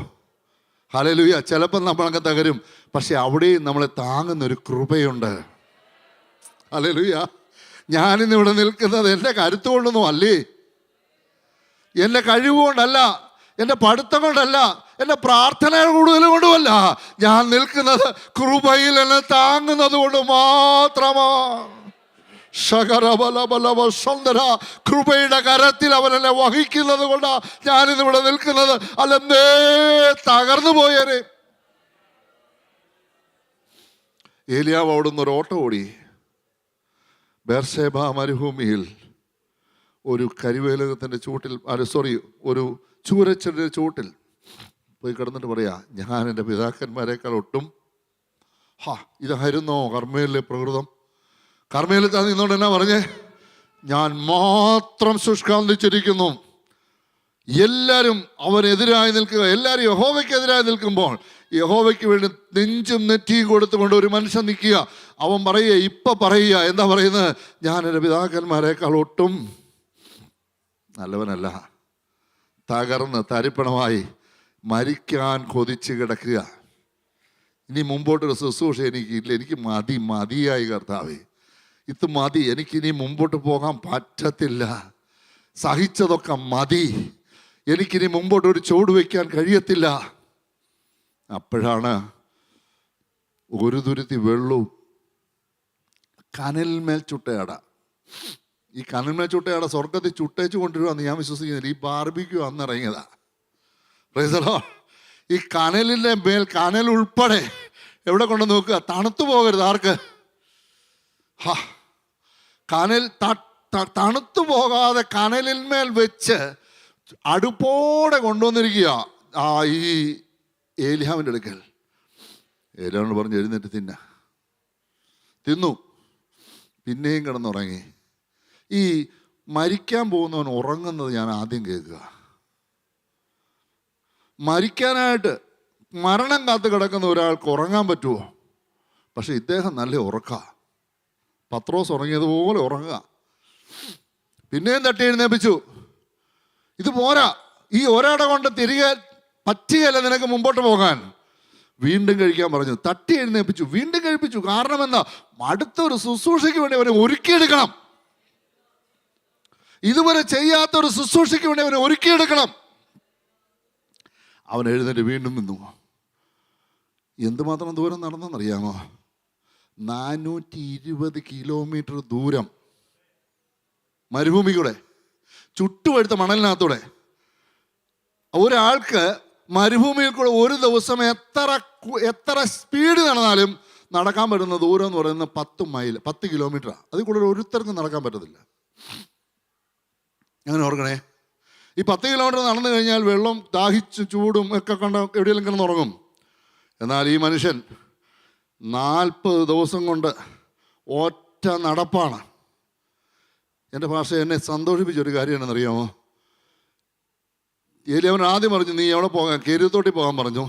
ഹല്ലേലൂയ, ചിലപ്പം നമ്മളങ്ങ് തകരും. പക്ഷെ അവിടെയും നമ്മളെ താങ്ങുന്നൊരു കൃപയുണ്ട്. ഹല്ലേലൂയ. ഞാനിന്നിവിടെ നിൽക്കുന്നത് എൻ്റെ കരുത്ത് കൊണ്ടൊന്നും അല്ലേ, എൻ്റെ കഴിവുകൊണ്ടല്ല, എൻ്റെ പഠിത്തം കൊണ്ടല്ല, എൻ്റെ പ്രാർത്ഥന കൂടുതൽ കൊണ്ടുമല്ല. ഞാൻ നിൽക്കുന്നത് കൃപയിൽ എന്നെ താങ്ങുന്നത് കൊണ്ട് മാത്രമാണ്. കൃപയുടെ കരത്തിൽ അവൻ എന്നെ വഹിക്കുന്നത് കൊണ്ടാണ് ഞാനിന്നിവിടെ നിൽക്കുന്നത്. അല്ലെന്നേ തകർന്നു പോയേനെ. ഏലിയാവ് അവിടുന്ന് ഒരു ഓട്ടം ഓടി. ബേർശേബ മരുഭൂമിയിൽ ഒരു കരിവേലകത്തിൻ്റെ ചൂട്ടിൽ, ഒരു ചൂരച്ചെടിയുടെ ചൂട്ടിൽ പോയി കിടന്നിട്ട് പറയാ, ഞാൻ എൻ്റെ പിതാക്കന്മാരെക്കാൾ ഒട്ടും ഇതായിരുന്നോ കർമ്മേലിലെ പ്രകൃതം. കർമ്മേലിൽ താൻ നിന്നോണ്ട് എന്നാ പറഞ്ഞേ, ഞാൻ മാത്രം ശുഷ്കാന്തിച്ചിരിക്കുന്നു. എല്ലാവരും അവനെതിരായി നിൽക്കുക, എല്ലാവരും യഹോവയ്ക്കെതിരായി നിൽക്കുമ്പോൾ യഹോവയ്ക്ക് വേണ്ടി നെഞ്ചും നെറ്റിയും കൊടുത്തുകൊണ്ട് ഒരു മനുഷ്യൻ നിൽക്കുക. അവൻ പറയുക എന്താ പറയുന്നത്, ഞാൻ എൻ്റെ പിതാക്കന്മാരെക്കാൾ ഒട്ടും നല്ലവനല്ല. തകർന്ന് തരിപ്പണമായി മരിക്കാൻ കൊതിച്ച് കിടക്കുക. ഇനി മുമ്പോട്ടൊരു ശുശ്രൂഷ എനിക്കില്ല, എനിക്ക് മതിയായി കർത്താവേ, ഇത് മതി, എനിക്കിനി മുമ്പോട്ട് പോകാൻ പറ്റത്തില്ല, സഹിച്ചതൊക്കെ മതി, എനിക്കിനി മുമ്പോട്ട് ഒരു ചുവട് വയ്ക്കാൻ കഴിയത്തില്ല. അപ്പോഴാണ് ഒരു തുരുത്തി വെള്ളവും കനലിന്മേൽ ചുട്ടയട. ഈ കനലിന്മേൽ ചുട്ടയട സ്വർഗത്തിൽ ചുട്ടേച്ച് കൊണ്ടുവരുവാന്ന് ഞാൻ വിശ്വസിക്കുന്നില്ല. ഈ ബാർബിക്യൂ അന്നിറങ്ങിയതാ. Praise the lord. ഈ കനലിൻ്റെ മേൽ, കനൽ ഉൾപ്പെടെ എവിടെ കൊണ്ട് നോക്കുക, തണുത്തു പോകരുത്. ആർക്ക്? കനൽ തണുത്തു പോകാതെ കനലിന്മേൽ വെച്ച് അടുപ്പോടെ കൊണ്ടുവന്നിരിക്കുക ഈ ഏലിയാവിൻ്റെ അടുക്കൽ. ഏലിയാവിനോട് പറഞ്ഞ് എഴുന്നേറ്റ് തിന്നു. പിന്നെയും കിടന്നുറങ്ങി. ഈ മരിക്കാൻ പോകുന്നവൻ ഉറങ്ങുന്നത് ഞാൻ ആദ്യം കേൾക്കുക. മരിക്കാനായിട്ട് മരണം കാത്ത് കിടക്കുന്ന ഒരാൾക്ക് ഉറങ്ങാൻ പറ്റുമോ? പക്ഷെ ഇദ്ദേഹം നല്ല ഉറക്കുക. പത്രോസ് ഉറങ്ങിയതുപോലെ ഉറങ്ങുക. പിന്നെയും തട്ടി എഴുന്നേപ്പിച്ചു. ഇത് പോരാ, ഈ ഒരാട കൊണ്ട് തിരികെ പറ്റുകയല്ല നിനക്ക് മുമ്പോട്ട് പോകാൻ. വീണ്ടും കഴിക്കാൻ പറഞ്ഞു. തട്ടി എഴുന്നേപ്പിച്ചു, വീണ്ടും കഴിപ്പിച്ചു. കാരണം എന്താ? അടുത്തൊരു ശുശ്രൂഷയ്ക്ക് വേണ്ടി അവനെ ഒരുക്കിയെടുക്കണം. ഇതുവരെ ചെയ്യാത്തൊരു ശുശ്രൂഷയ്ക്ക് വേണ്ടി അവനെ ഒരുക്കിയെടുക്കണം. അവൻ എഴുന്നേറ്റ് വീണ്ടും നിന്നു. എന്തുമാത്രം ദൂരം നടന്നെന്നറിയാമോ? 420 കിലോമീറ്റർ ദൂരം മരുഭൂമി കൂടെ, ചുട്ടുപഴുത്ത മണലിനകത്തൂടെ. ഒരാൾക്ക് മരുഭൂമിയിൽ കൂടെ ഒരു ദിവസം എത്ര സ്പീഡ് നടന്നാലും നടക്കാൻ പറ്റുന്ന ദൂരം എന്ന് പറയുന്നത് 10 മൈൽ, 10 കിലോമീറ്ററാണ്. അതിൽ കൂടുതൽ ഒരുത്തർക്കും നടക്കാൻ പറ്റത്തില്ല. അങ്ങനെ ഓർക്കണേ. ഈ 10 കിലോമീറ്റർ നടന്നു കഴിഞ്ഞാൽ വെള്ളം ദാഹിച്ച് ചൂടും ഒക്കെ കണ്ട് എവിടെയെങ്കിലും കിടന്നുറങ്ങും. എന്നാൽ ഈ മനുഷ്യൻ 40 ദിവസം കൊണ്ട് ഒറ്റ നടപ്പാണ്. എൻ്റെ ഭാഷ എന്നെ സന്തോഷിപ്പിച്ചൊരു കാര്യം എന്നറിയാമോ? ഏലിയാവൻ ആദ്യം പറഞ്ഞു, നീ എവിടെ പോകാൻ? കെരൂത്തോട്ടിൽ പോകാൻ പറഞ്ഞു.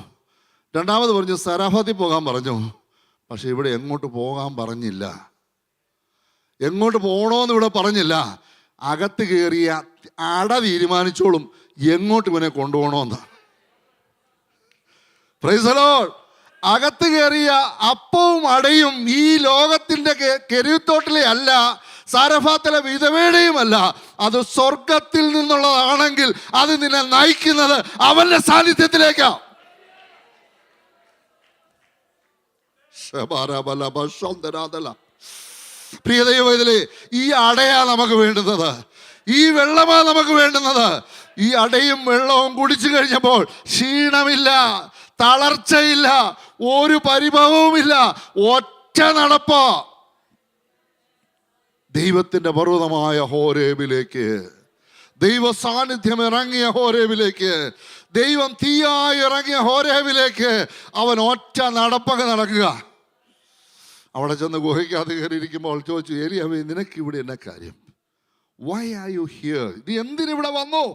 രണ്ടാമത് പറഞ്ഞു സരാഫത്തിൽ പോകാൻ പറഞ്ഞു. പക്ഷെ ഇവിടെ എങ്ങോട്ട് പോകാൻ പറഞ്ഞില്ല. എങ്ങോട്ട് പോകണമെന്ന് ഇവിടെ പറഞ്ഞില്ല. അകത്ത് കയറിയ അട തീരുമാനിച്ചോളും എങ്ങോട്ട് ഇവനെ കൊണ്ടുപോകണമെന്ന്. Price the Lord. അകത്ത് കയറിയ അപ്പവും അടയും ഈ ലോകത്തിൻ്റെ കെരൂത്തോട്ടിലെ അല്ല, സാരഫാത്തിലെ വിധവയുടെയുമല്ല. അത് സ്വർഗത്തിൽ നിന്നുള്ളതാണെങ്കിൽ അത് നിന്നെ നയിക്കുന്നത് അവന്റെ സാന്നിധ്യത്തിലേക്കാ. പ്രിയ ദൈവമേ, ഈ അടയാ നമുക്ക് വേണ്ടുന്നത്, ഈ വെള്ളമാ നമുക്ക് വേണ്ടുന്നത്. ഈ അടയും വെള്ളവും കുടിച്ചു കഴിഞ്ഞപ്പോൾ ക്ഷീണമില്ല, തളർച്ചയില്ല, ഒരു പരിഭവവുമില്ല, ഒറ്റ നടപ്പാ. ദൈവത്തിൻ്റെ പർവ്വതമായ ഹോരേബിലേക്ക്, ദൈവ സാന്നിധ്യം ഇറങ്ങിയ ഹോരേബിലേക്ക്, ദൈവം തീയായി ഇറങ്ങിയ ഹോരേബിലേക്ക് അവൻ ഒറ്റ നടപ്പങ്ങ് നടക്കുക. അവിടെ ചെന്ന് ഗുഹയ്ക്കകത്ത് കയറിയിരിക്കുമ്പോൾ ചോദിച്ചു, ഏലിയാവേ, നിനക്കിവിടെ എന്നാ കാര്യം? Why are you here? നീ എന്തിനിവിടെ വന്നു?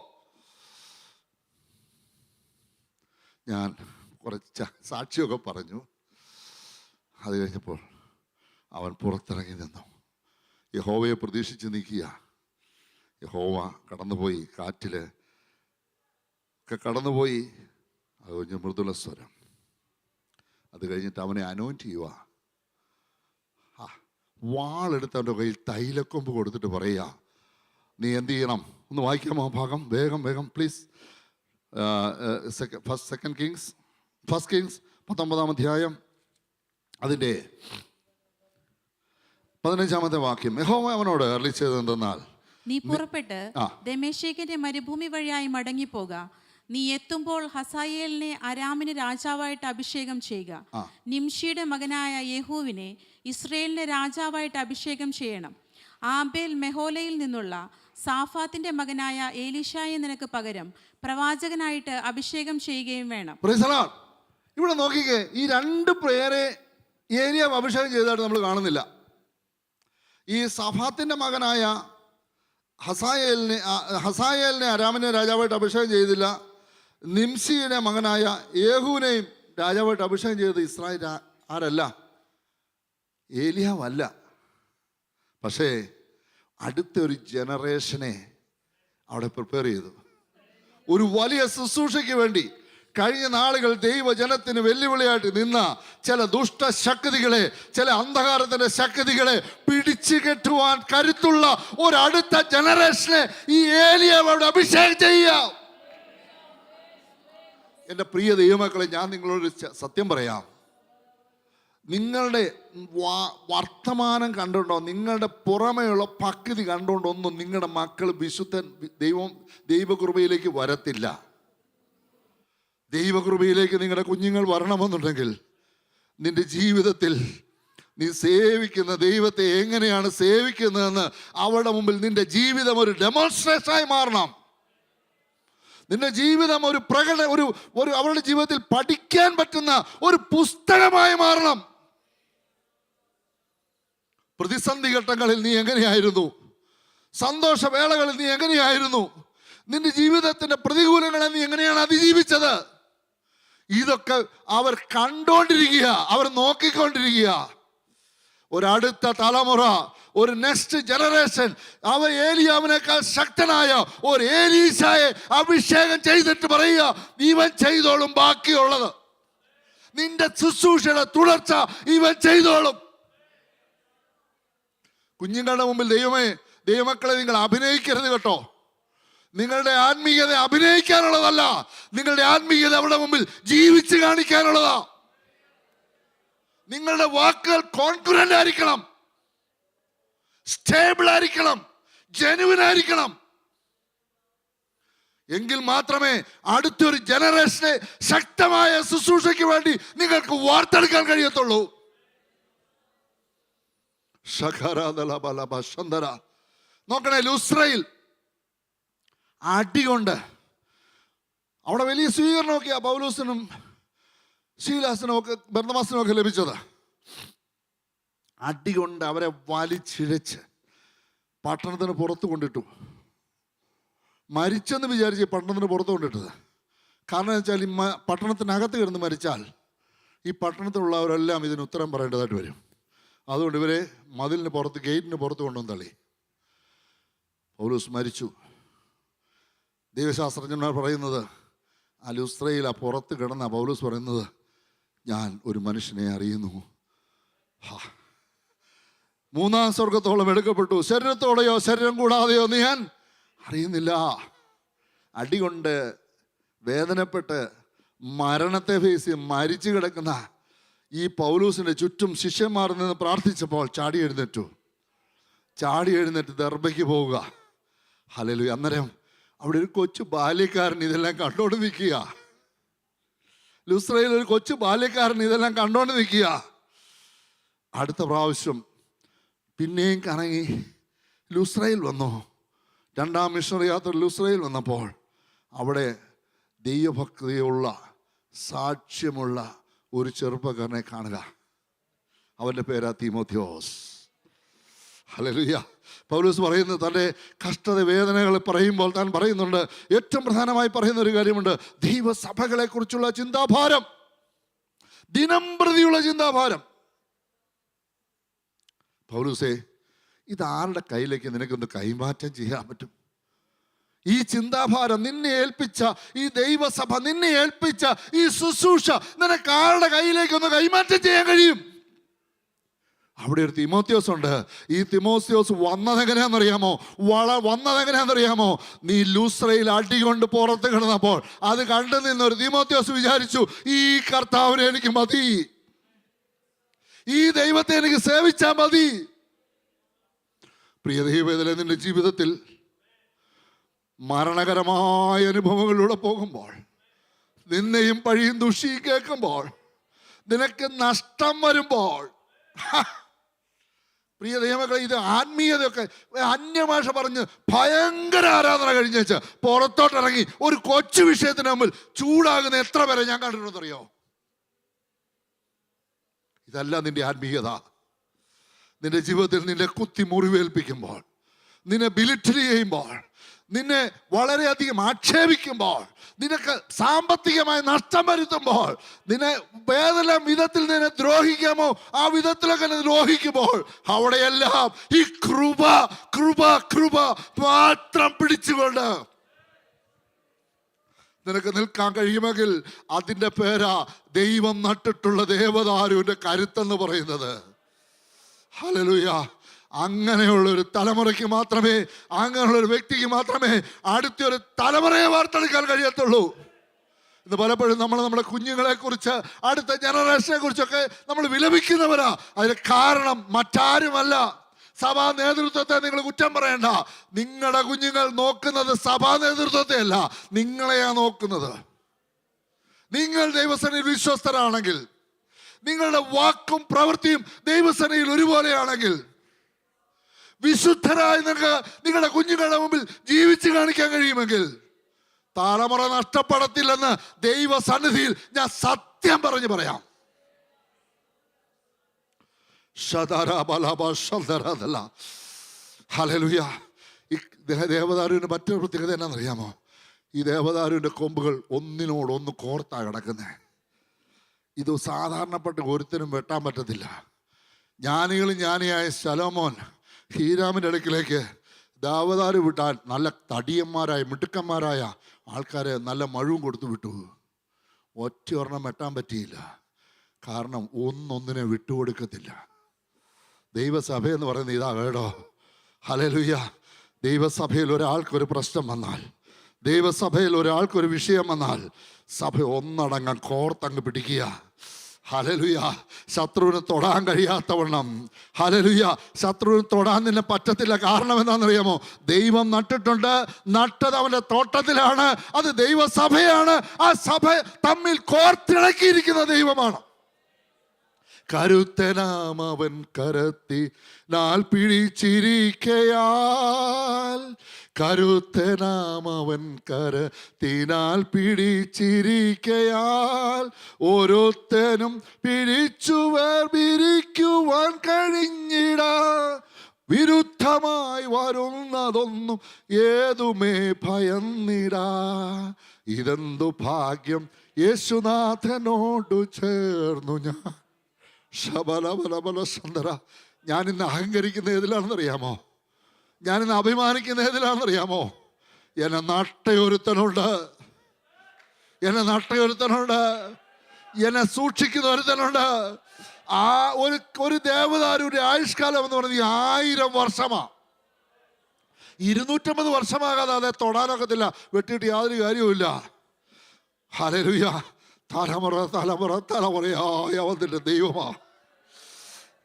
ഞാൻ കുറച്ച് സാക്ഷിയൊക്കെ പറഞ്ഞു. അത് കഴിഞ്ഞപ്പോൾ അവൻ പുറത്തിറങ്ങി നിന്നു. യഹോവയെ പ്രതീക്ഷിച്ച് നിൽക്കുക. യഹോവ കടന്നുപോയി, കാറ്റിൽ ഒക്കെ കടന്നുപോയി. അത് കഴിഞ്ഞ് മൃദുല സ്വരം. അത് കഴിഞ്ഞിട്ട് അവനെ അനോയിന്റ് ചെയ്യുക. വാളെടുത്ത് അവൻ്റെ കയ്യിൽ തൈലക്കൊമ്പ് കൊടുത്തിട്ട് പറയുക, നീ എന്ത് ചെയ്യണം? ഒന്ന് വായിക്കാമോ ഭാഗം? വേഗം വേഗം പ്ലീസ്. ഫസ്റ്റ് കിങ്സ് 19-ാം അധ്യായം അതിൻ്റെ 15-ാമത്തെ വാക്യം. യഹോവ അവനോട് അരുളിച്ചത് എന്തെന്നാൽ, നീ പുറപ്പെട്ട് ദമേശേക്കിന്റെ മരുഭൂമി വഴിയായി മടങ്ങിപ്പോക. നീ എത്തുമ്പോൾ ഹസായേലിനെ അരാമിന് രാജാവായിട്ട് അഭിഷേകം ചെയ്യുക. നിംഷിയുടെ മകനായ യേഹൂവിനെ ഇസ്രയേലിന് രാജാവായിട്ട് അഭിഷേകം ചെയ്യണം. ആബേൽ മെഹോലയിൽ നിന്നുള്ള സാഫാത്തിന്റെ മകനായ ഏലീശായെ നിനക്ക് പകരം പ്രവാചകനായിട്ട് അഭിഷേകം ചെയ്യുകയും വേണം. ഇവിടെ നോക്കിക്കേ, ഈ രണ്ട് പേരെ ഏലിയാവ് അഭിഷേകം ചെയ്തതായിട്ട് നമ്മൾ കാണുന്നില്ല. ഈ സഫാത്തിന്റെ മകനായ ഹസായേലിനെ അരാമിനെ രാജാവായിട്ട് അഭിഷേകം ചെയ്തില്ല. നിംസിയുടെ മകനായ യേഹൂവിനെയും രാജാവായിട്ട് അഭിഷേകം ചെയ്തത് ഇസ്രായേൽ ആരല്ല? ഏലിയാവല്ല. പക്ഷേ അടുത്തൊരു ജനറേഷനെ അവിടെ പ്രിപ്പയർ ചെയ്തു. ഒരു വലിയ ശുശ്രൂഷയ്ക്ക് വേണ്ടി കഴിഞ്ഞ നാളുകൾ ദൈവജനത്തിന് വെല്ലുവിളിയായിട്ട് നിന്ന ചില ദുഷ്ടശക്തികളെ, ചില അന്ധകാരത്തിന്റെ ശക്തികളെ പിടിച്ചു കെട്ടുവാൻ കരുത്തുള്ള ഒരടുത്ത ജനറേഷനെ ഈ ഏലിയാവോട് അഭിഷേകം ചെയ്യാം. എൻ്റെ പ്രിയ ദൈവമക്കളെ, ഞാൻ നിങ്ങളോട് സത്യം പറയാം. നിങ്ങളുടെ വർത്തമാനം കണ്ടുകൊണ്ടോ, നിങ്ങളുടെ പുറമെയുള്ള പക്വതി കണ്ടുകൊണ്ടൊന്നും നിങ്ങളുടെ മക്കൾ വിശുദ്ധൻ ദൈവകൃപയിലേക്ക് വരത്തില്ല. ദൈവകൃപയിലേക്ക് നിങ്ങളുടെ കുഞ്ഞുങ്ങൾ വരണമെന്നുണ്ടെങ്കിൽ നിന്റെ ജീവിതത്തിൽ നീ സേവിക്കുന്ന ദൈവത്തെ എങ്ങനെയാണ് സേവിക്കുന്നതെന്ന് അവരുടെ മുമ്പിൽ നിന്റെ ജീവിതം ഒരു ഡെമോൺസ്ട്രേഷനായി മാറണം. നിന്റെ ജീവിതം ഒരു അവരുടെ ജീവിതത്തിൽ പഠിക്കാൻ പറ്റുന്ന ഒരു പുസ്തകമായി മാറണം. പ്രതിസന്ധി ഘട്ടങ്ങളിൽ നീ എങ്ങനെയായിരുന്നു? സന്തോഷവേളകളിൽ നീ എങ്ങനെയായിരുന്നു? നിന്റെ ജീവിതത്തിന്റെ പ്രതികൂലങ്ങളെ നീ എങ്ങനെയാണ് അതിജീവിച്ചത്? ഇതൊക്കെ അവർ കണ്ടോണ്ടിരിക്കുക, അവർ നോക്കിക്കൊണ്ടിരിക്കുക. ഒരടുത്ത തലമുറ, ഒരു നെക്സ്റ്റ് ജനറേഷൻ അവർ ഏലിയാവിനേക്കാൾ ശക്തനായ ഒരു ഏലീശായെ അഭിഷേകം ചെയ്തിട്ട് പറയുക, ഇവൻ ചെയ്തോളും ബാക്കിയുള്ളത്. നിന്റെ ശുശ്രൂഷയുടെ തുടർച്ച ഇവൻ ചെയ്തോളും. കുഞ്ഞുങ്ങളുടെ മുമ്പിൽ ദൈവമക്കളെ നിങ്ങൾ അഭിനയിക്കരുത് കേട്ടോ. നിങ്ങളുടെ ആത്മീയത അഭിനയിക്കാനുള്ളതല്ല, നിങ്ങളുടെ ആത്മീയത അവിടെ മുമ്പിൽ ജീവിച്ച് കാണിക്കാനുള്ളതാ. നിങ്ങളുടെ വാക്കുകൾ കോൺഫിഡന്റ് ആയിരിക്കണം, സ്റ്റേബിൾ ആയിരിക്കണം, ജെനുവിൻ ആയിരിക്കണം. എങ്കിൽ മാത്രമേ അടുത്തൊരു ജനറേഷനെ ശക്തമായ ശുശ്രൂഷയ്ക്ക് വേണ്ടി നിങ്ങൾക്ക് വാർത്തെടുക്കാൻ കഴിയത്തുള്ളൂ. നോക്കണേ, ലുസ്രയിൽ അടികൊണ്ട് അവിടെ വലിയ സ്വീകരണമൊക്കെയാ പൗലോസിനും ശീലാസിനും ഒക്കെ ബർന്നബാസിനും ഒക്കെ ലഭിച്ചത്. അടികൊണ്ട് അവരെ വലിച്ചിഴച്ച് പട്ടണത്തിന് പുറത്തു കൊണ്ടിട്ടു. മരിച്ചെന്ന് വിചാരിച്ച് പട്ടണത്തിന് പുറത്തു കൊണ്ടിട്ടത്. കാരണം എന്ന് വെച്ചാൽ ഈ പട്ടണത്തിനകത്ത് കിടന്ന് മരിച്ചാൽ ഈ പട്ടണത്തിലുള്ളവരെല്ലാം ഇതിന് ഉത്തരം പറയേണ്ടതായിട്ട് വരും. അതുകൊണ്ട് ഇവരെ മതിലിന് പുറത്ത്, ഗേറ്റിന് പുറത്ത് കൊണ്ടുവന്ന് തള്ളി. പൗലോസ് മരിച്ചു. ദൈവശാസ്ത്രജ്ഞന്മാർ പറയുന്നത് ആ ലുസ്ത്രയിൽ ആ പുറത്ത് കിടന്ന പൗലോസ് പറയുന്നത്, ഞാൻ ഒരു മനുഷ്യനെ അറിയുന്നു, മൂന്നാം സ്വർഗത്തോളം എടുക്കപ്പെട്ടു, ശരീരത്തോടെയോ ശരീരം കൂടാതെയോ നീ ഞാൻ അറിയുന്നില്ല. അടികൊണ്ട് വേദനപ്പെട്ട് മരണത്തെ ഫേസ് മരിച്ചു കിടക്കുന്ന ഈ പൗലോസിന്റെ ചുറ്റും ശിഷ്യന്മാർ നിന്ന് പ്രാർത്ഥിച്ചപ്പോൾ ചാടി എഴുന്നേറ്റ് ദർബയ്ക്ക് പോവുക. ഹല്ലേലൂയ. അന്നേരം അവിടെ ഒരു കൊച്ചു ബാല്യക്കാരൻ ഇതെല്ലാം കണ്ടോണ്ട് നിൽക്കുക. ലുസ്രയിൽ ഒരു കൊച്ചു ബാല്യക്കാരൻ ഇതെല്ലാം കണ്ടോണ്ട് നിൽക്കുക. അടുത്ത പ്രാവശ്യം പിന്നെയും കറങ്ങി ലുസ്രയിൽ വന്നു. രണ്ടാം മിഷണറി യാത്ര ലുസ്രയിൽ വന്നപ്പോൾ അവിടെ ദൈവഭക്തിയുള്ള സാക്ഷ്യമുള്ള ഒരു ചെറുപ്പക്കാരനെ കാണുക. അവൻ്റെ പേരാ തീമോഥെയോസ്. ഹല്ലേലൂയ. പൗലോസ് പറയുന്നത്, തൻ്റെ കഷ്ടത വേദനകൾ പറയുമ്പോൾ താൻ പറയുന്നുണ്ട്, ഏറ്റവും പ്രധാനമായി പറയുന്ന ഒരു കാര്യമുണ്ട്, ദൈവസഭകളെ കുറിച്ചുള്ള ചിന്താഭാരം, ദിനം പ്രതിയുള്ള ചിന്താഭാരം. പൗലോസേ, ഇതാരുടെ കയ്യിലേക്ക് നിനക്കൊന്ന് കൈമാറ്റം ചെയ്യാൻ പറ്റും? ഈ ചിന്താഭാരം നിന്നെ ഏൽപ്പിച്ച ഈ ദൈവസഭ, നിന്നെ ഏൽപ്പിച്ച ഈ ശുശ്രൂഷ നിനക്ക് ആരുടെ കയ്യിലേക്കൊന്ന് കൈമാറ്റം ചെയ്യാൻ കഴിയും? അവിടെ ഒരു തിമോത്തിയോസ് ഉണ്ട്. ഈ തിമോത്തിയോസ് വന്നതെങ്ങനെയാണെന്നറിയാമോ? വന്നതെങ്ങനെയാണെന്നറിയാമോ? നീ ലൂസ്രയിൽ അടികൊണ്ട് പുറത്ത് കിടന്നപ്പോൾ അത് കണ്ടു നിന്നൊരു തിമോത്തിയോസ് വിചാരിച്ചു, ഈ കർത്താവിനെ എനിക്ക് മതി, ഈ ദൈവത്തെ എനിക്ക് സേവിച്ചാൽ മതി. പ്രിയ ദൈവവേദന, നിന്റെ ജീവിതത്തിൽ മരണകരമായ അനുഭവങ്ങളിലൂടെ പോകുമ്പോൾ, നിന്നെയും പഴിയും ദുഷിയും കേൾക്കുമ്പോൾ, നിനക്ക് നഷ്ടം വരുമ്പോൾ, പ്രിയ ദൈവമക്കളെ, ഇത് ആത്മീയതയൊക്കെ അന്യഭാഷ പറഞ്ഞ് ഭയങ്കര ആരാധന കഴിഞ്ഞ് വെച്ച് പുറത്തോട്ടിറങ്ങി ഒരു കൊച്ചു വിഷയത്തിന് മുമ്പിൽ ചൂടാകുന്ന എത്ര പേരെ ഞാൻ കണ്ടിട്ടുണ്ടെന്നറിയോ? ഇതല്ല നിന്റെ ആത്മീയത. നിന്റെ ജീവിതത്തിൽ നിന്നെ കുത്തി മുറിവേൽപ്പിക്കുമ്പോൾ, നിന്നെ ബിലിറ്ററി ചെയ്യുമ്പോൾ, നിന്നെ വളരെയധികം ആക്ഷേപിക്കുമ്പോൾ, നിനക്ക് സാമ്പത്തികമായി നഷ്ടം വരുത്തുമ്പോൾ, നിന്നെ ഏതെല്ലാം വിധത്തിൽ നിന്നെ ദ്രോഹിക്കാമോ ആ വിധത്തിലൊക്കെ ദ്രോഹിക്കുമ്പോൾ, അവിടെയെല്ലാം ഈ കൃപ കൃപ കൃപ മാത്രം പിടിച്ചുകൊണ്ട് നിനക്ക് നിൽക്കാൻ കഴിയുമെങ്കിൽ അതിൻ്റെ പേരാ ദൈവം നട്ടിട്ടുള്ള ദേവദാരുവിൻ്റെ കരുത്തെന്ന് പറയുന്നത്. ഹല്ലേലൂയ. അങ്ങനെയുള്ളൊരു തലമുറയ്ക്ക് മാത്രമേ, അങ്ങനെയുള്ളൊരു വ്യക്തിക്ക് മാത്രമേ അടുത്തൊരു തലമുറയെ വാർത്തെടുക്കാൻ കഴിയത്തുള്ളൂ. ഇന്ന് പലപ്പോഴും നമ്മൾ നമ്മുടെ കുഞ്ഞുങ്ങളെ കുറിച്ച്, അടുത്ത ജനറേഷനെ കുറിച്ചൊക്കെ നമ്മൾ വിലപിക്കുന്നവരാ. അതിന് കാരണം മറ്റാരുമല്ല, സഭാ നേതൃത്വത്തെ നിങ്ങൾ കുറ്റം പറയണ്ട. നിങ്ങളുടെ കുഞ്ഞുങ്ങൾ നോക്കുന്നത് സഭാ നേതൃത്വത്തെ അല്ല, നിങ്ങളെയാ നോക്കുന്നത്. നിങ്ങൾ ദൈവസേനയിൽ വിശ്വസ്തരാണെങ്കിൽ, നിങ്ങളുടെ വാക്കും പ്രവൃത്തിയും ദൈവസേനയിൽ ഒരുപോലെയാണെങ്കിൽ, വിശുദ്ധരായി നിങ്ങൾക്ക് നിങ്ങളുടെ കുഞ്ഞുങ്ങളുടെ മുമ്പിൽ ജീവിച്ച് കാണിക്കാൻ കഴിയുമെങ്കിൽ തലമുറ നഷ്ടപ്പെടത്തില്ലെന്ന് ദൈവസന്നിധിയിൽ ഞാൻ സത്യം പറഞ്ഞു പറയാം. ഹല്ലേലൂയ. ഈ ദേവദാരുവിന്റെ മറ്റൊരു പ്രത്യേകത എന്നാണെന്നറിയാമോ? ഈ ദേവദാരുവിന്റെ കൊമ്പുകൾ ഒന്നിനോടൊന്ന് കോർത്താ കിടക്കുന്നത്. ഇത് സാധാരണപ്പെട്ട ഒരുത്തനും വെട്ടാൻ പറ്റത്തില്ല. ജ്ഞാനിയായ ശലോമോൻ ഹീരാമിൻ്റെ അടുക്കിലേക്ക് ദേവദാരു വിട്ടാൻ നല്ല തടിയന്മാരായ മിടുക്കന്മാരായ ആൾക്കാരെ നല്ല മഴവും കൊടുത്തു വിട്ടു. ഒറ്റ ഒരെണ്ണം വെട്ടാൻ പറ്റിയില്ല. കാരണം ഒന്നൊന്നിനെ വിട്ടുകൊടുക്കത്തില്ല. ദൈവസഭ എന്ന് പറയുന്നത് ഇതാ കേട്ടോ. ഹല്ലേലൂയ. ദൈവസഭയിൽ ഒരാൾക്കൊരു പ്രശ്നം വന്നാൽ, ദൈവസഭയിൽ ഒരാൾക്കൊരു വിഷയം വന്നാൽ, സഭ ഒന്നടങ്കം കോർത്തങ്ങ് പിടിക്കുക. ഹല്ലേലൂയ. ശത്രുവിന് തൊടാൻ കഴിയാത്തവണ്ണം, ഹല്ലേലൂയ, ശത്രുവിന് തൊടാൻ നിന്നെ പറ്റത്തില്ല. കാരണം എന്താണെന്നറിയാമോ? ദൈവം നട്ടിട്ടുണ്ട്. നട്ടത് അവൻ്റെ തോട്ടത്തിലാണ്. അത് ദൈവസഭയാണ്. ആ സഭ തമ്മിൽ കോർത്തിണക്കിയിരിക്കുന്ന ദൈവമാണ്. കരുത്തനാം അവൻ കരത്തിനാൽ പിടിച്ചിരിക്കയാൽ, കരുത്തനാം അവൻ കരത്തിനാൽ പിടിച്ചിരിക്കയാൽ, ഓരോരുത്തനും പിടിച്ചു വേർപിരിക്കുവാൻ കഴിഞ്ഞിട. വിരുദ്ധമായി വരുന്നതൊന്നും ഏതുമേ ഭയന്നിട. ഇതെന്തു ഭാഗ്യം യേശുനാഥനോടു ചേർന്നു ഞാൻ. ശബലബലബലസുന്ദര. ഞാനിന്ന് അഹങ്കരിക്കുന്ന ഏതിലാണെന്നറിയാമോ? ഞാനിന്ന് അഭിമാനിക്കുന്ന ഏതിലാണെന്നറിയാമോ? എന്നെ നട്ടയൊരുത്തനുണ്ട്, എന്നെ നട്ടയൊരുത്തനുണ്ട്, എന്നെ സൂക്ഷിക്കുന്ന ഒരുത്തനുണ്ട്. ആ ഒരു ദേവദാരുവിന്റെ ആയുഷ്കാലം എന്ന് പറഞ്ഞാൽ 1000 വർഷമാ. 250 വർഷമാകാതെ അതെ തൊടാനൊക്കത്തില്ല. വെട്ടിയിട്ട് യാതൊരു കാര്യവുമില്ല. ഹല്ലേലൂയ. തലമുറ തലമുറ തലമുറയായ അവന്റെ ദൈവമാ.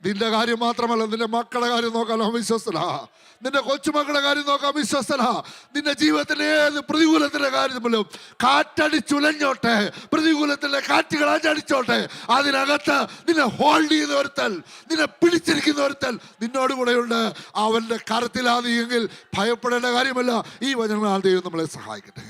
നിന്റെ കാര്യം മാത്രമല്ല, നിന്റെ മക്കളുടെ കാര്യം നോക്കാൻ അവൻ വിശ്വസ്തനാ. നിന്റെ കൊച്ചുമക്കളുടെ കാര്യം നോക്കാൻ വിശ്വസ്തനാ. നിന്റെ ജീവിതത്തിലെ ഏത് പ്രതികൂലത്തിന്റെ കാര്യത്തിലും കാറ്റടിച്ചുലഞ്ഞോട്ടെ, പ്രതികൂലത്തിലെ കാറ്റുകൾ അടിച്ചോട്ടെ, അതിനകത്ത് നിന്നെ ഹോൾഡ് ചെയ്ത ഒരുത്തൽ, നിന്നെ പിടിച്ചിരിക്കുന്ന ഒരുത്തൽ നിന്നോട് കൂടെയുണ്ട്. അവന്റെ കരത്തിലാതെയെങ്കിൽ ഭയപ്പെടേണ്ട കാര്യമല്ല. ഈ വചനങ്ങളാൽ ദൈവം നമ്മളെ സഹായിക്കട്ടെ.